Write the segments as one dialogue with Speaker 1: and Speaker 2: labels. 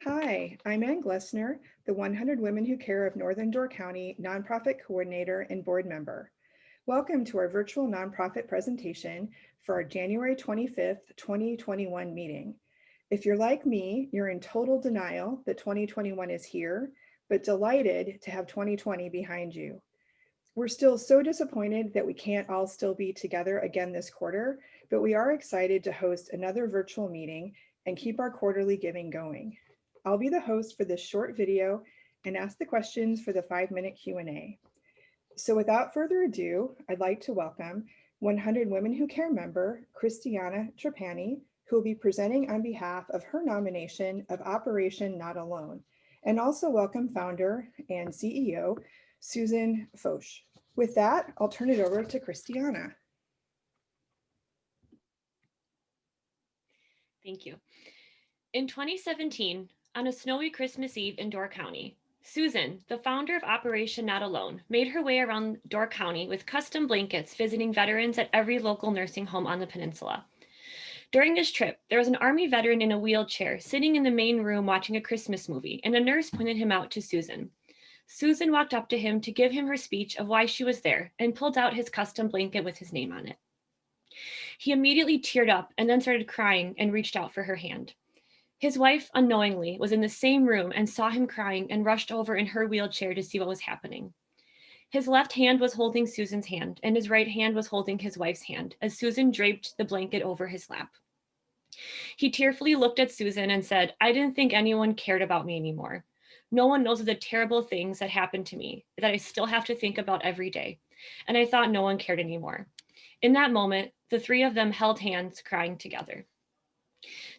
Speaker 1: Hi, I'm Ann Glessner, the 100 Women Who Care of Northern Door County nonprofit coordinator and board member. Welcome to our virtual nonprofit presentation for our January 25th, 2021 meeting. If you're like me, you're in total denial that 2021 is here, but delighted to have 2020 behind you. We're still so disappointed that we can't all still be together again this quarter, but we are excited to host another virtual meeting and keep our quarterly giving going. I'll be the host for this short video and ask the questions for the 5-minute Q&A. So without further ado, I'd like to welcome 100 Women Who Care member, Christiana Trapani, who will be presenting on behalf of her nomination of Operation Not Alone, and also welcome founder and CEO, Susan Foch. With that, I'll turn it over to Christiana.
Speaker 2: Thank you. In 2017, on a snowy Christmas Eve in Door County, Susan, the founder of Operation Not Alone, made her way around Door County with custom blankets visiting veterans at every local nursing home on the peninsula. During this trip, there was an Army veteran in a wheelchair sitting in the main room watching a Christmas movie, and a nurse pointed him out to Susan. Susan walked up to him to give him her speech of why she was there and pulled out his custom blanket with his name on it. He immediately teared up and then started crying and reached out for her hand. His wife, unknowingly, was in the same room and saw him crying and rushed over in her wheelchair to see what was happening. His left hand was holding Susan's hand, and his right hand was holding his wife's hand as Susan draped the blanket over his lap. He tearfully looked at Susan and said, "I didn't think anyone cared about me anymore. No one knows of the terrible things that happened to me that I still have to think about every day. And I thought no one cared anymore." In that moment, the three of them held hands, crying together.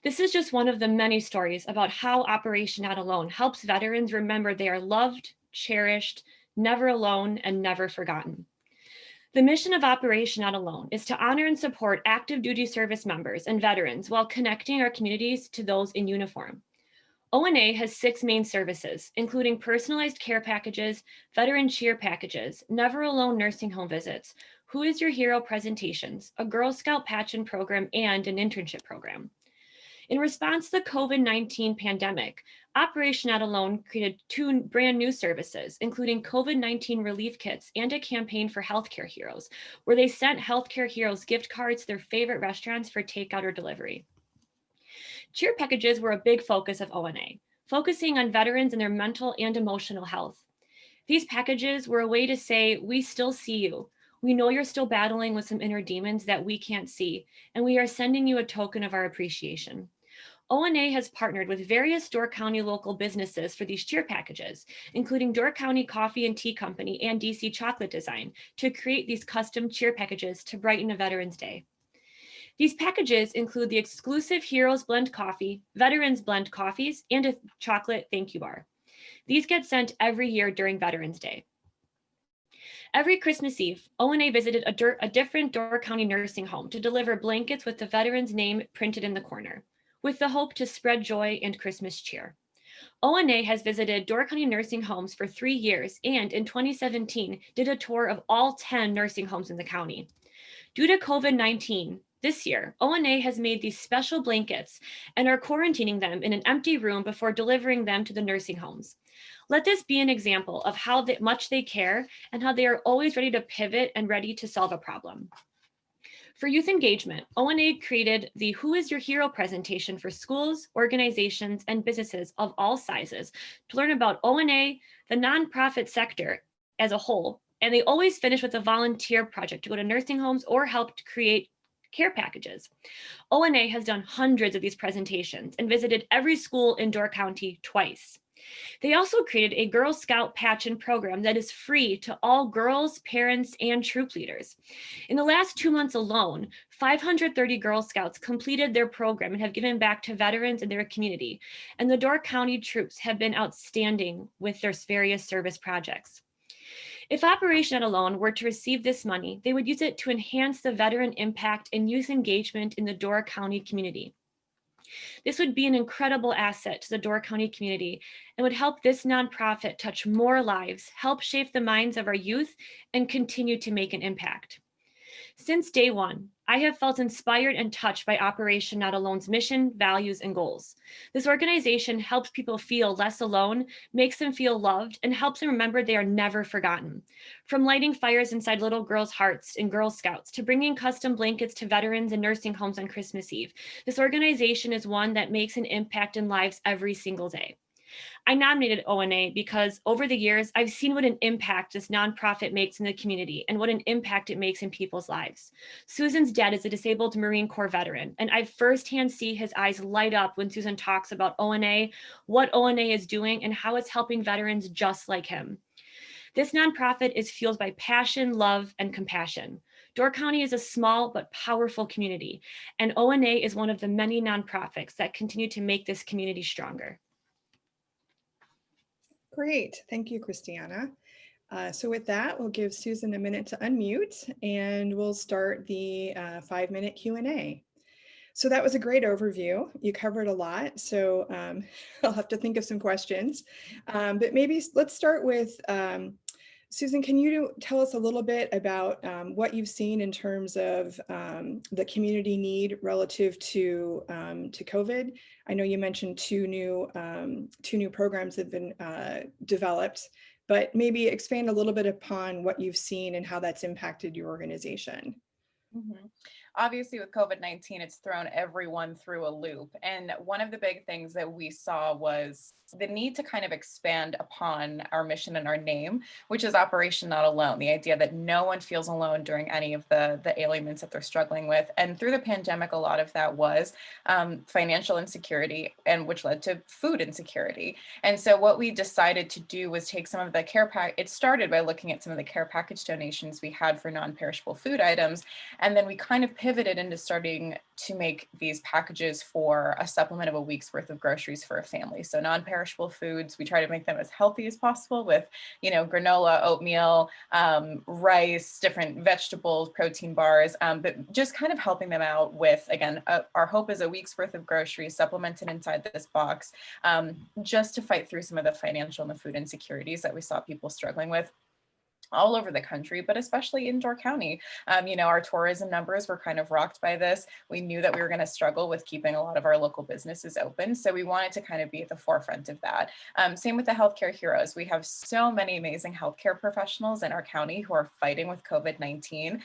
Speaker 2: This is just one of the many stories about how Operation Not Alone helps veterans remember they are loved, cherished, never alone, and never forgotten. The mission of Operation Not Alone is to honor and support active duty service members and veterans while connecting our communities to those in uniform. ONA has 6 main services, including personalized care packages, veteran cheer packages, Never Alone nursing home visits, Who is Your Hero presentations, a Girl Scout patch-in program, and an internship program. In response to the COVID-19 pandemic, Operation Not Alone created 2 brand new services, including COVID-19 relief kits and a campaign for healthcare heroes, where they sent healthcare heroes gift cards to their favorite restaurants for takeout or delivery. Cheer packages were a big focus of ONA, focusing on veterans and their mental and emotional health. These packages were a way to say, "We still see you. We know you're still battling with some inner demons that we can't see, and we are sending you a token of our appreciation." ONA has partnered with various Door County local businesses for these cheer packages, including Door County Coffee and Tea Company and DC Chocolate Design, to create these custom cheer packages to brighten a Veterans Day. These packages include the exclusive Heroes Blend Coffee, Veterans Blend Coffees, and a chocolate thank you bar. These get sent every year during Veterans Day. Every Christmas Eve, ONA visited a different Door County nursing home to deliver blankets with the veteran's name printed in the corner, with the hope to spread joy and Christmas cheer. ONA has visited Door County nursing homes for 3 years and in 2017 did a tour of all 10 nursing homes in the county. Due to COVID-19, this year, ONA has made these special blankets and are quarantining them in an empty room before delivering them to the nursing homes. Let this be an example of how much they care and how they are always ready to pivot and ready to solve a problem. For youth engagement, ONA created the Who is Your Hero presentation for schools, organizations, and businesses of all sizes to learn about ONA, the nonprofit sector as a whole, and they always finish with a volunteer project to go to nursing homes or help to create care packages. ONA has done hundreds of these presentations and visited every school in Door County twice. They also created a Girl Scout patch-in program that is free to all girls, parents, and troop leaders. In the last 2 months alone, 530 Girl Scouts completed their program and have given back to veterans in their community. And the Door County troops have been outstanding with their various service projects. If Operation Not Alone were to receive this money, they would use it to enhance the veteran impact and youth engagement in the Door County community. This would be an incredible asset to the Door County community and would help this nonprofit touch more lives, help shape the minds of our youth, and continue to make an impact. Since day one, I have felt inspired and touched by Operation Not Alone's mission, values, and goals. This organization helps people feel less alone, makes them feel loved, and helps them remember they are never forgotten. From lighting fires inside little girls' hearts in Girl Scouts to bringing custom blankets to veterans and nursing homes on Christmas Eve, this organization is one that makes an impact in lives every single day. I nominated ONA because over the years, I've seen what an impact this nonprofit makes in the community and what an impact it makes in people's lives. Susan's dad is a disabled Marine Corps veteran, and I firsthand see his eyes light up when Susan talks about ONA, what ONA is doing, and how it's helping veterans just like him. This nonprofit is fueled by passion, love, and compassion. Door County is a small but powerful community, and ONA is one of the many nonprofits that continue to make this community stronger.
Speaker 1: Great. Thank you, Christiana. So with that, we'll give Susan a minute to unmute and we'll start the 5-minute Q&A. So that was a great overview. You covered a lot, so I'll have to think of some questions. But maybe let's start with, Susan, can you tell us a little bit about what you've seen in terms of the community need relative to COVID? I know you mentioned two new programs have been developed, but maybe expand a little bit upon what you've seen and how that's impacted your organization.
Speaker 3: Mm-hmm. Obviously, with COVID-19, it's thrown everyone through a loop. And one of the big things that we saw was the need to kind of expand upon our mission and our name, which is Operation Not Alone, the idea that no one feels alone during any of the ailments that they're struggling with. And through the pandemic, a lot of that was financial insecurity, and which led to food insecurity. And so what we decided to do was take some of the it started by looking at some of the care package donations we had for non-perishable food items. And then we kind of pivoted into starting to make these packages for a supplement of a week's worth of groceries for a family. So non-perishable foods, we try to make them as healthy as possible with, granola, oatmeal, rice, different vegetables, protein bars, but just kind of helping them out with, again, our hope is a week's worth of groceries supplemented inside this box, just to fight through some of the financial and the food insecurities that we saw people struggling with all over the country, but especially in Door County. Our tourism numbers were kind of rocked by this. We knew that we were going to struggle with keeping a lot of our local businesses open. So we wanted to kind of be at the forefront of that. Same with the healthcare heroes. We have so many amazing healthcare professionals in our county who are fighting with COVID-19.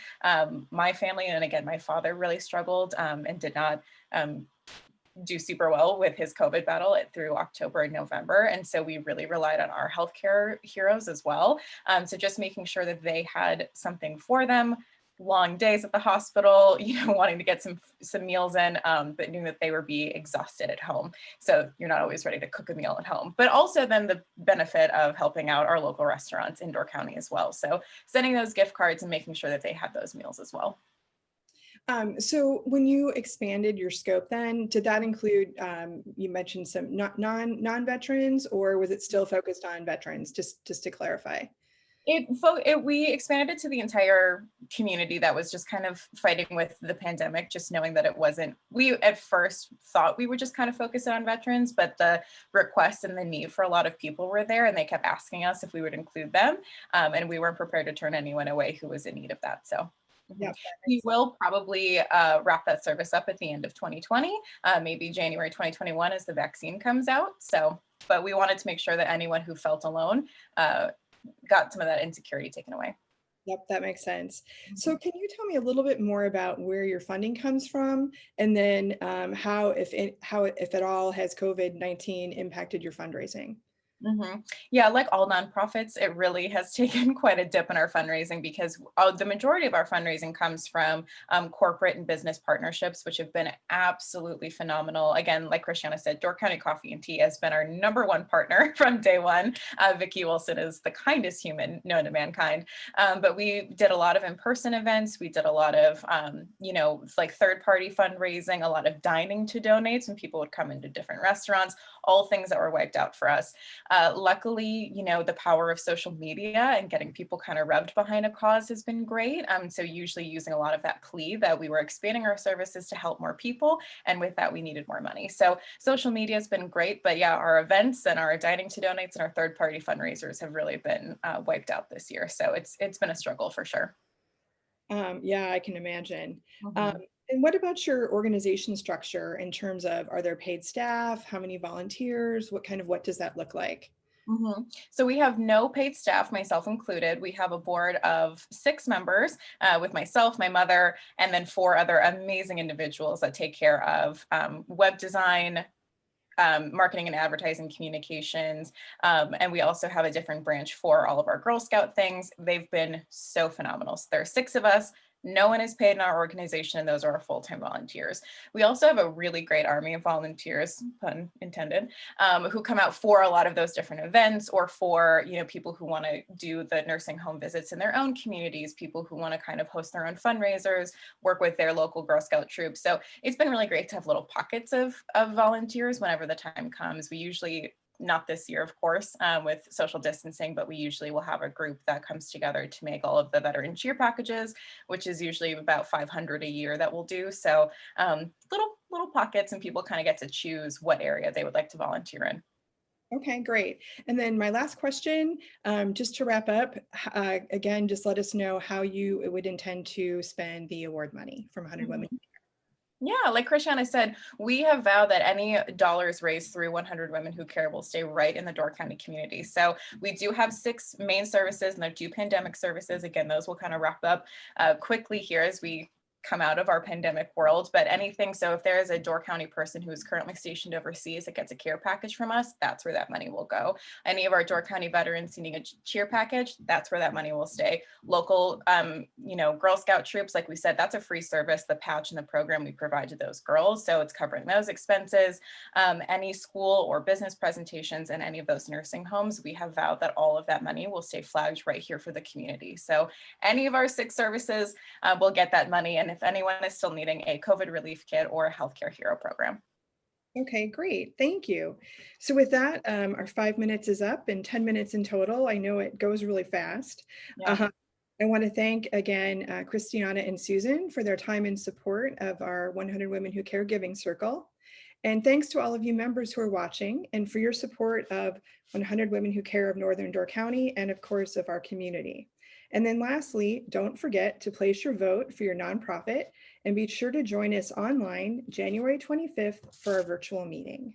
Speaker 3: My family, and again, my father really struggled and did not do super well with his COVID battle through October and November. And so we really relied on our healthcare heroes as well. So just making sure that they had something for them, long days at the hospital, wanting to get some meals in, but knew that they would be exhausted at home. So you're not always ready to cook a meal at home, but also then the benefit of helping out our local restaurants in Door County as well. So sending those gift cards and making sure that they had those meals as well.
Speaker 1: So when you expanded your scope then, did that include, you mentioned some non-veterans, or was it still focused on veterans, just to clarify?
Speaker 3: We expanded it to the entire community that was just kind of fighting with the pandemic, just knowing that it wasn't, we at first thought we would just kind of focus on veterans, but the requests and the need for a lot of people were there, and they kept asking us if we would include them. And we weren't prepared to turn anyone away who was in need of that. So.
Speaker 1: Yep,
Speaker 3: we will probably wrap that service up at the end of 2020, maybe January 2021 as the vaccine comes out. So, but we wanted to make sure that anyone who felt alone got some of that insecurity taken away.
Speaker 1: Yep, that makes sense. So can you tell me a little bit more about where your funding comes from, and then how, if at all, has COVID-19 impacted your fundraising?
Speaker 3: Mm-hmm. Yeah, like all nonprofits, it really has taken quite a dip in our fundraising because the majority of our fundraising comes from corporate and business partnerships, which have been absolutely phenomenal. Again, like Christiana said, Door County Coffee and Tea has been our #1 partner from day one. Vicki Wilson is the kindest human known to mankind. But we did a lot of in-person events. We did a lot of, like third-party fundraising, a lot of dining to donates when people would come into different restaurants, all things that were wiped out for us. Luckily, the power of social media and getting people kind of rubbed behind a cause has been great. So usually using a lot of that plea that we were expanding our services to help more people. And with that, we needed more money. So social media has been great. But yeah, our events and our dining to donates and our third-party fundraisers have really been wiped out this year. So it's been a struggle for sure.
Speaker 1: Yeah, I can imagine.
Speaker 3: Mhm.
Speaker 1: And what about your organization structure in terms of, are there paid staff? How many volunteers? What does that look like?
Speaker 3: So we have no paid staff, myself included. We have a board of 6 members with myself, my mother, and then 4 other amazing individuals that take care of web design, marketing and advertising communications. And we also have a different branch for all of our Girl Scout things. They've been so phenomenal. So there are 6 of us. No one is paid in our organization, and those are our full-time volunteers. We also have a really great army of volunteers, pun intended, who come out for a lot of those different events, or for people who want to do the nursing home visits in their own communities, people who want to kind of host their own fundraisers, work with their local Girl Scout troops. So it's been really great to have little pockets of volunteers whenever the time comes. We usually, not this year, of course, with social distancing, but we usually will have a group that comes together to make all of the veteran cheer packages, which is usually about 500 a year that we'll do. So little pockets, and people kind of get to choose what area they would like to volunteer in.
Speaker 1: Okay, great. And then my last question, just to wrap up, again, just let us know how you would intend to spend the award money from 100
Speaker 3: Mhm.
Speaker 1: Women.
Speaker 3: Yeah, like Christiana said, we have vowed that any dollars raised through 100 Women Who Care will stay right in the Door County community. So we do have 6 main services, and there are 2 pandemic services. Again, those will kind of wrap up quickly here as we come out of our pandemic world. But anything, so if there is a Door County person who is currently stationed overseas that gets a care package from us, that's where that money will go. Any of our Door County veterans needing a cheer package, that's where that money will stay. Local, Girl Scout troops, like we said, that's a free service. The patch and the program we provide to those girls, so it's covering those expenses. Any school or business presentations in any of those nursing homes, we have vowed that all of that money will stay flagged right here for the community. So any of our 6 services will get that money, and if anyone is still needing a COVID relief kit or a healthcare hero program.
Speaker 1: Okay, great. Thank you. So with that, our 5 minutes is up, and 10 minutes in total. I know it goes really fast.
Speaker 3: Yeah.
Speaker 1: I want to thank again Christiana and Susan for their time and support of our 100 Women Who Care Giving Circle. And thanks to all of you members who are watching and for your support of 100 Women Who Care of Northern Door County, and of course of our community. And then lastly, don't forget to place your vote for your nonprofit, and be sure to join us online January 25th for our virtual meeting.